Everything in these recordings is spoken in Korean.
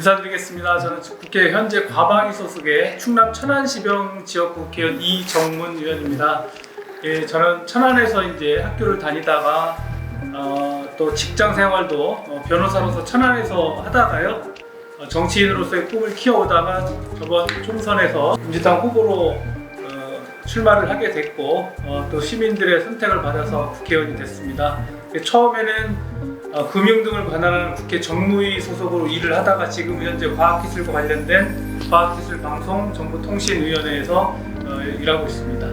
인사드리겠습니다. 저는 국회 현재 과방위 소속의 충남 천안시병 지역구 국회의원 이정문 의원입니다. 예, 저는 천안에서 이제 학교를 다니다가 또 직장 생활도 변호사로서 천안에서 하다가요. 정치인으로서의 꿈을 키워오다가 저번 총선에서 민주당 후보로 출마를 하게 됐고 또 시민들의 선택을 받아서 국회의원이 됐습니다. 처음에는 금융 등을 관할하는 국회 정무위 소속으로 일을 하다가 지금 현재 과학기술과 관련된 과학기술방송정보통신위원회에서 일하고 있습니다.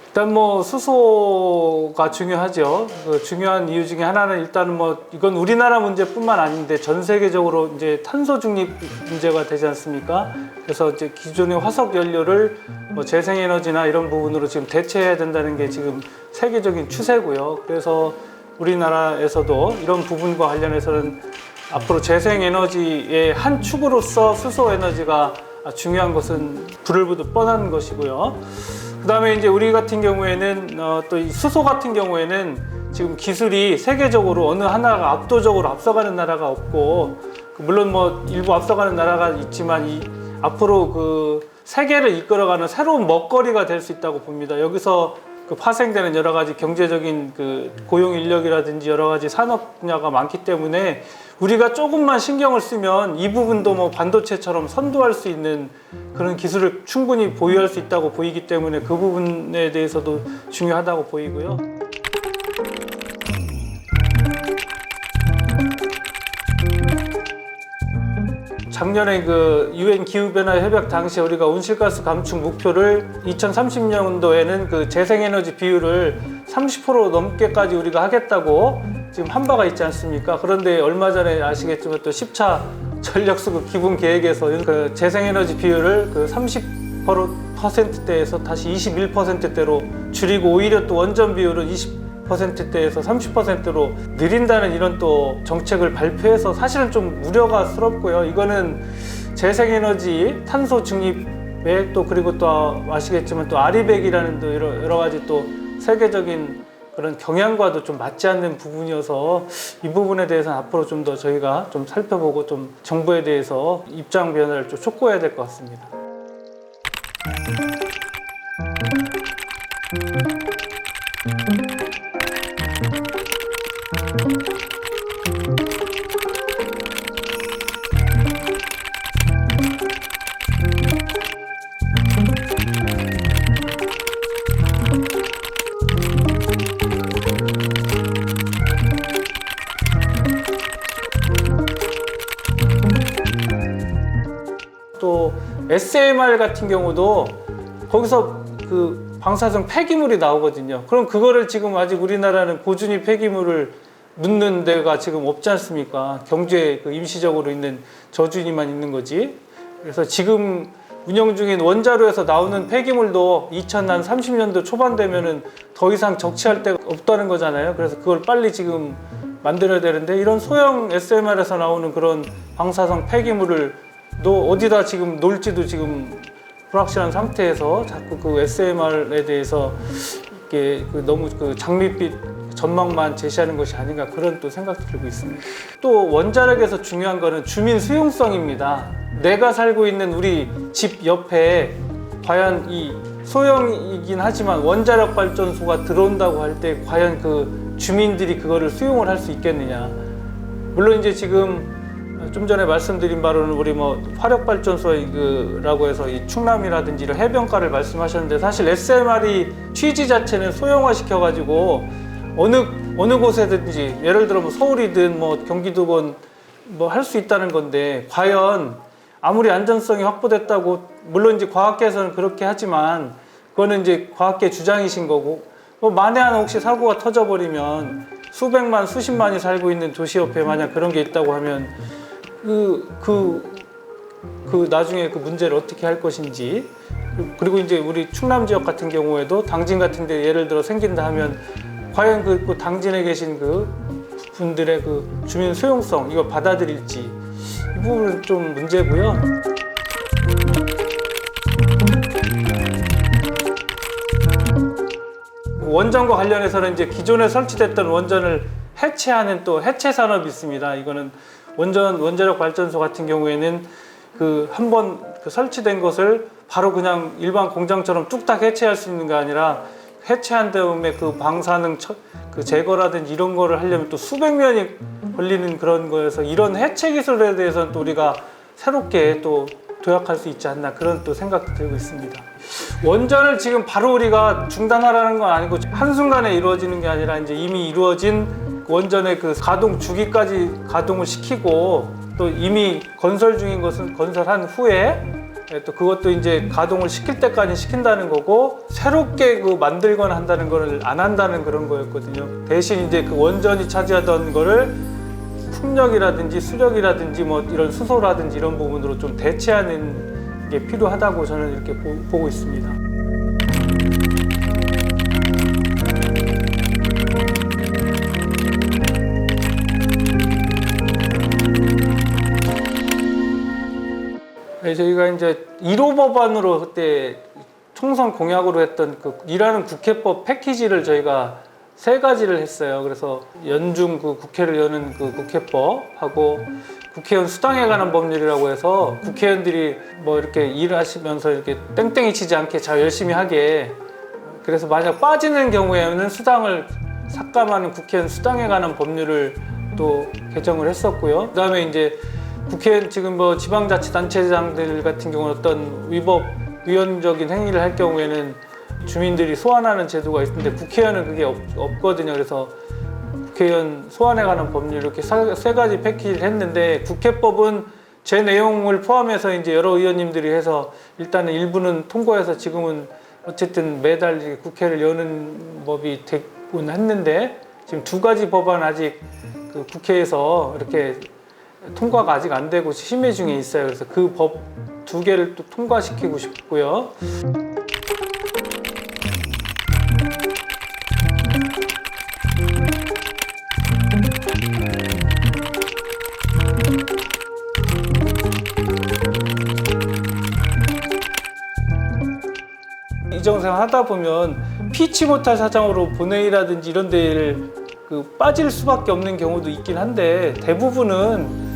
일단 수소가 중요하죠. 그 중요한 이유 중에 하나는 일단은 이건 우리나라 문제뿐만 아닌데 전 세계적으로 이제 탄소 중립 문제가 되지 않습니까? 그래서 이제 기존의 화석 연료를 재생에너지나 이런 부분으로 지금 대체해야 된다는 게 지금 세계적인 추세고요. 그래서 우리나라에서도 이런 부분과 관련해서는 앞으로 재생에너지의 한 축으로서 수소 에너지가 중요한 것은 불을보듯 뻔한 것이고요. 그 다음에 이제 우리 같은 경우에는 또 이 수소 같은 경우에는 지금 기술이 세계적으로 어느 하나가 압도적으로 앞서가는 나라가 없고, 물론 일부 앞서가는 나라가 있지만 앞으로 그 세계를 이끌어가는 새로운 먹거리가 될 수 있다고 봅니다. 여기서 파생되는 여러 가지 경제적인 고용 인력이라든지 여러 가지 산업 분야가 많기 때문에 우리가 조금만 신경을 쓰면 이 부분도 반도체처럼 선도할 수 있는 그런 기술을 충분히 보유할 수 있다고 보이기 때문에 그 부분에 대해서도 중요하다고 보이고요. 작년에 UN 기후변화 협약 당시에 우리가 온실가스 감축 목표를 2030년도에는 그 재생에너지 비율을 30% 넘게까지 우리가 하겠다고 지금 한 바가 있지 않습니까? 그런데 얼마 전에 아시겠지만 또 10차 전력수급 기본 계획에서 그 재생에너지 비율을 그 30%대에서 다시 21%대로 줄이고 오히려 또 원전 비율은 20%대에서 30%로 늘린다는 이런 또 정책을 발표해서 사실은 좀 우려가스럽고요. 이거는 재생에너지 탄소 중립에 또 그리고 또 아시겠지만 또 아리백이라는 또 여러 가지 또 세계적인 그런 경향과도 좀 맞지 않는 부분이어서 이 부분에 대해서는 앞으로 좀 더 저희가 좀 살펴보고 좀 정부에 대해서 입장 변화를 좀 촉구해야 될 것 같습니다. 또 SMR 같은 경우도 거기서 그 방사성 폐기물이 나오거든요. 그럼 그거를 지금 아직 우리나라는 고준위 폐기물을 묻는 데가 지금 없지 않습니까? 경주에 임시적으로 있는 저준위만 있는 거지. 그래서 지금 운영 중인 원자로에서 나오는 폐기물도 2030년도 초반 되면은 더 이상 적치할 데가 없다는 거잖아요. 그래서 그걸 빨리 지금 만들어야 되는데 이런 소형 SMR에서 나오는 그런 방사성 폐기물을 어디다 지금 놓을지도 지금 불확실한 상태에서 자꾸 그 SMR에 대해서 이게 너무 장밋빛 전망만 제시하는 것이 아닌가 그런 또 생각도 들고 있습니다. 또 원자력에서 중요한 거는 주민 수용성입니다. 내가 살고 있는 우리 집 옆에 과연 이 소형이긴 하지만 원자력 발전소가 들어온다고 할 때 과연 그 주민들이 그거를 수용을 할 수 있겠느냐. 물론 이제 지금 좀 전에 말씀드린 바로는 우리 화력발전소라고 해서 이 충남이라든지 이런 해변가를 말씀하셨는데 사실 SMR이 취지 자체는 소형화 시켜가지고 어느 곳에든지 예를 들어 서울이든 경기도건 할 수 있다는 건데 과연 아무리 안전성이 확보됐다고 물론 이제 과학계에서는 그렇게 하지만 그거는 이제 과학계 주장이신 거고 만에 하나 혹시 사고가 터져버리면 수백만 수십만이 살고 있는 도시 옆에 만약 그런 게 있다고 하면 나중에 그 문제를 어떻게 할 것인지 그리고 이제 우리 충남 지역 같은 경우에도 당진 같은 데 예를 들어 생긴다 하면 과연 그 당진에 계신 그 분들의 그 주민 수용성 이걸 받아들일지 이 부분은 좀 문제고요. 원전과 관련해서는 이제 기존에 설치됐던 원전을 해체하는 또 해체 산업이 있습니다. 이거는 원자력 발전소 같은 경우에는 그 한번 그 설치된 것을 바로 그냥 일반 공장처럼 뚝딱 해체할 수 있는 게 아니라 해체한 다음에 그 방사능 그 제거라든지 이런 거를 하려면 또 수백 년이 걸리는 그런 거여서 이런 해체 기술에 대해서는 또 우리가 새롭게 또 도약할 수 있지 않나 그런 또 생각도 들고 있습니다. 원전을 지금 바로 우리가 중단하라는 건 아니고 한순간에 이루어지는 게 아니라 이제 이미 이루어진 원전의 그 가동 주기까지 가동을 시키고 또 이미 건설 중인 것은 건설한 후에 또 그것도 이제 가동을 시킬 때까지 시킨다는 거고 새롭게 그 만들거나 한다는 거를 안 한다는 그런 거였거든요. 대신 이제 그 원전이 차지하던 거를 풍력이라든지 수력이라든지 뭐 이런 수소라든지 이런 부분으로 좀 대체하는 게 필요하다고 저는 이렇게 보고 있습니다. 저희가 이제 1호 법안으로 그때 총선 공약으로 했던 그 일하는 국회법 패키지를 저희가 3가지를 했어요. 그래서 연중 그 국회를 여는 그 국회법하고 국회의원 수당에 관한 법률이라고 해서 국회의원들이 뭐 이렇게 일하시면서 이렇게 땡땡이 치지 않게 잘 열심히 하게 그래서 만약 빠지는 경우에는 수당을 삭감하는 국회의원 수당에 관한 법률을 또 개정을 했었고요. 그다음에 이제 국회의원 지금 뭐 지방자치단체장들 같은 경우는 어떤 위법위헌적인 행위를 할 경우에는 주민들이 소환하는 제도가 있는데 국회의원은 그게 없거든요. 그래서 국회의원 소환에 관한 법률 이렇게 3가지 패키지를 했는데 국회법은 제 내용을 포함해서 이제 여러 의원님들이 해서 일단은 일부는 통과해서 지금은 어쨌든 매달 국회를 여는 법이 되곤 했는데 지금 2가지 법안 아직 그 국회에서 이렇게 통과가 아직 안 되고 심의 중에 있어요. 그래서 그 법 2개를 또 통과시키고 싶고요. 이정생활 하다 보면 피치 못할 사정으로 본회의라든지 이런 데를 그 빠질 수밖에 없는 경우도 있긴 한데 대부분은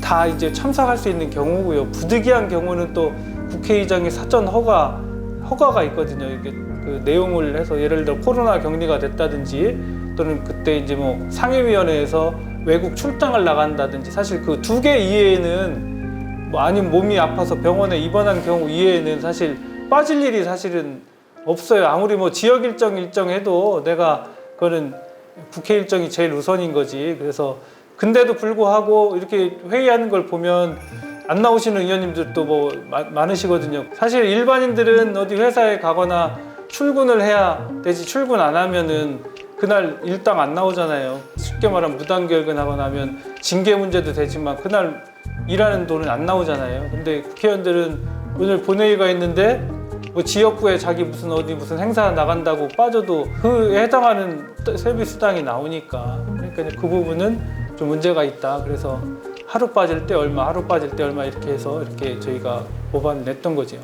다 이제 참석할 수 있는 경우고요. 부득이한 경우는 또 국회의장의 사전 허가가 있거든요. 이게 그 내용을 해서 예를 들어 코로나 격리가 됐다든지 또는 그때 이제 뭐 상임위원회에서 외국 출장을 나간다든지 사실 그 2개 이외에는 뭐 아니면 몸이 아파서 병원에 입원한 경우 이외에는 사실 빠질 일이 사실은 없어요. 아무리 뭐 지역 일정해도 내가 그거는 국회 일정이 제일 우선인 거지. 그래서 근데도 불구하고 이렇게 회의하는 걸 보면 안 나오시는 의원님들도 뭐 많으시거든요. 사실 일반인들은 어디 회사에 가거나 출근을 해야 되지 출근 안 하면은 그날 일당 안 나오잖아요. 쉽게 말하면 무단결근하거나 하면 징계 문제도 되지만 그날 일하는 돈은 안 나오잖아요. 근데 국회의원들은 오늘 본회의가 있는데 뭐 지역구에 자기 무슨 행사 나간다고 빠져도 그에 해당하는 세비 수당이 나오니까 그러니까 그 부분은 좀 문제가 있다. 그래서 하루 빠질 때 얼마 이렇게 해서 이렇게 저희가 법안을 냈던 거죠.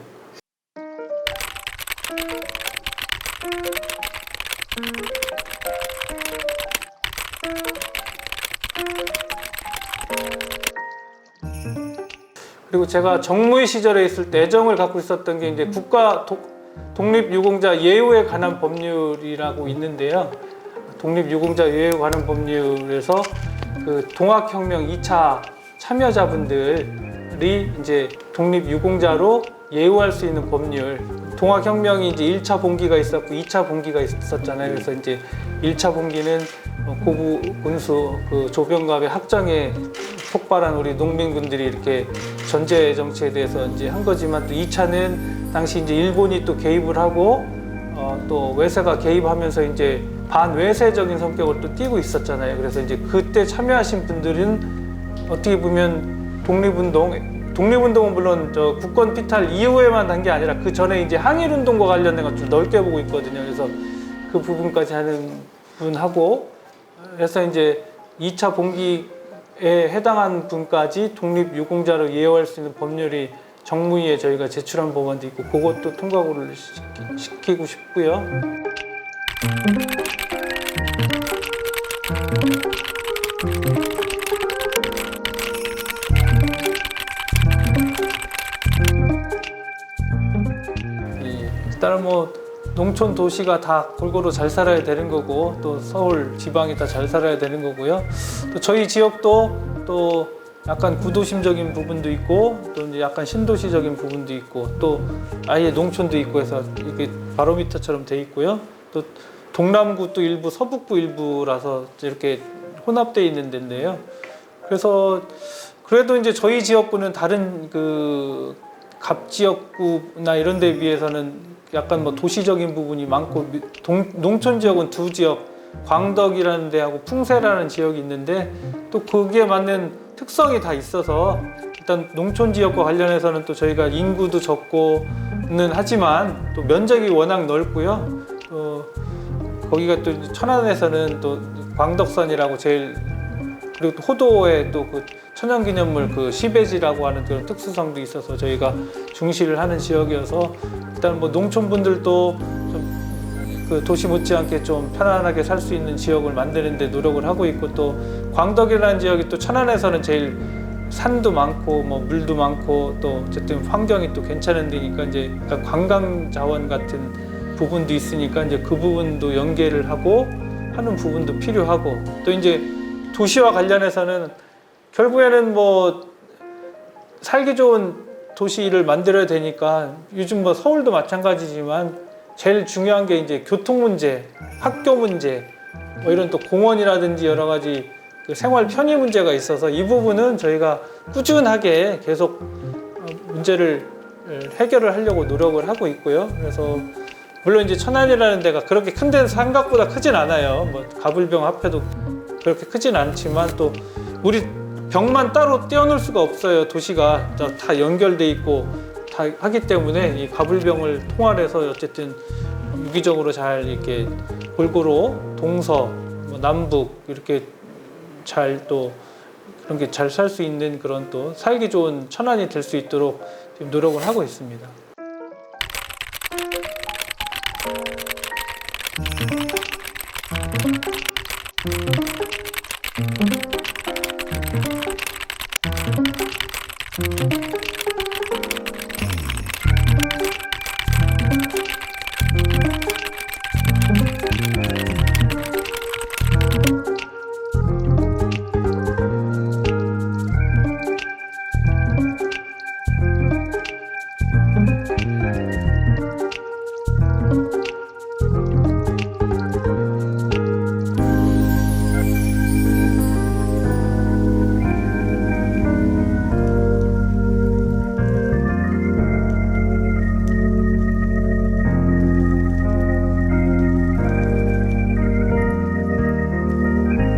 그리고 제가 정무위 시절에 있을 때 애정을 갖고 있었던 게 이제 국가 독립유공자 예우에 관한 법률이라고 있는데요. 독립유공자 예우에 관한 법률에서 그 동학혁명 2차 참여자분들이 이제 독립유공자로 예우할 수 있는 법률. 동학혁명이 이제 1차 봉기가 있었고 2차 봉기가 있었잖아요. 그래서 이제 1차 봉기는 고구 군수 그 조병갑의 학정에 폭발한 우리 농민군들이 이렇게 전제 정치에 대해서 이제 한 거지만 또 2차는 당시 이제 일본이 또 개입을 하고 또 외세가 개입하면서 이제 반외세적인 성격을 또 띠고 있었잖아요. 그래서 이제 그때 참여하신 분들은 어떻게 보면 독립운동은 물론 저 국권 피탈 이후에만 한 게 아니라 그 전에 이제 항일운동과 관련된 것 좀 넓게 보고 있거든요. 그래서 그 부분까지 하는 분하고 그래서 이제 2차 봉기에 해당한 분까지 독립유공자로 예우할 수 있는 법률이 정무위에 저희가 제출한 법안도 있고 그것도 통과를 시키고 싶고요. 일단은 뭐 농촌 도시가 다 골고루 잘 살아야 되는 거고 또 서울 지방이 다 잘 살아야 되는 거고요. 또 저희 지역도 또 약간 구도심적인 부분도 있고 또 이제 약간 신도시적인 부분도 있고 또 아예 농촌도 있고 해서 이게 바로미터처럼 돼 있고요. 또 동남구 또 일부 서북부 일부라서 이렇게 혼합되어 있는 데인데요. 그래서 그래도 이제 저희 지역구는 다른 그 갑지역구나 이런 데 비해서는 약간 뭐 도시적인 부분이 많고 농촌 지역은 두 지역 광덕이라는 데하고 풍세라는 지역이 있는데 또 거기에 맞는 특성이 다 있어서 일단 농촌 지역과 관련해서는 또 저희가 인구도 적고는 하지만 또 면적이 워낙 넓고요. 거기가 또 천안에서는 또 광덕선이라고 제일 그리고 또 호도에 또 그 천연기념물 그 시베지라고 하는 그런 특수성도 있어서 저희가 중시를 하는 지역이어서 일단 뭐 농촌분들도 좀 그 도시 못지않게 좀 편안하게 살 수 있는 지역을 만드는 데 노력을 하고 있고 또 광덕이라는 지역이 또 천안에서는 제일 산도 많고 뭐 물도 많고 또 어쨌든 환경이 또 괜찮은 데니까 이제 약간 관광 자원 같은 부분도 있으니까 이제 그 부분도 연계를 하고 하는 부분도 필요하고 또 이제 도시와 관련해서는 결국에는 뭐 살기 좋은 도시를 만들어야 되니까 요즘 뭐 서울도 마찬가지지만 제일 중요한 게 이제 교통 문제, 학교 문제, 뭐 이런 또 공원이라든지 여러 가지 그 생활 편의 문제가 있어서 이 부분은 저희가 꾸준하게 계속 문제를 해결을 하려고 노력을 하고 있고요. 그래서 물론 이제 천안이라는 데가 그렇게 큰 데는 생각보다 크진 않아요. 뭐 가불병 합해도 그렇게 크진 않지만 또 우리 병만 따로 떼어놓을 수가 없어요. 도시가 다 연결돼 있고 다 하기 때문에 이 가불병을 통할해서 어쨌든 유기적으로 잘 이렇게 골고루 동서, 뭐 남북 이렇게 잘 또 그런 게 잘 살 수 있는 그런 또 살기 좋은 천안이 될 수 있도록 지금 노력을 하고 있습니다.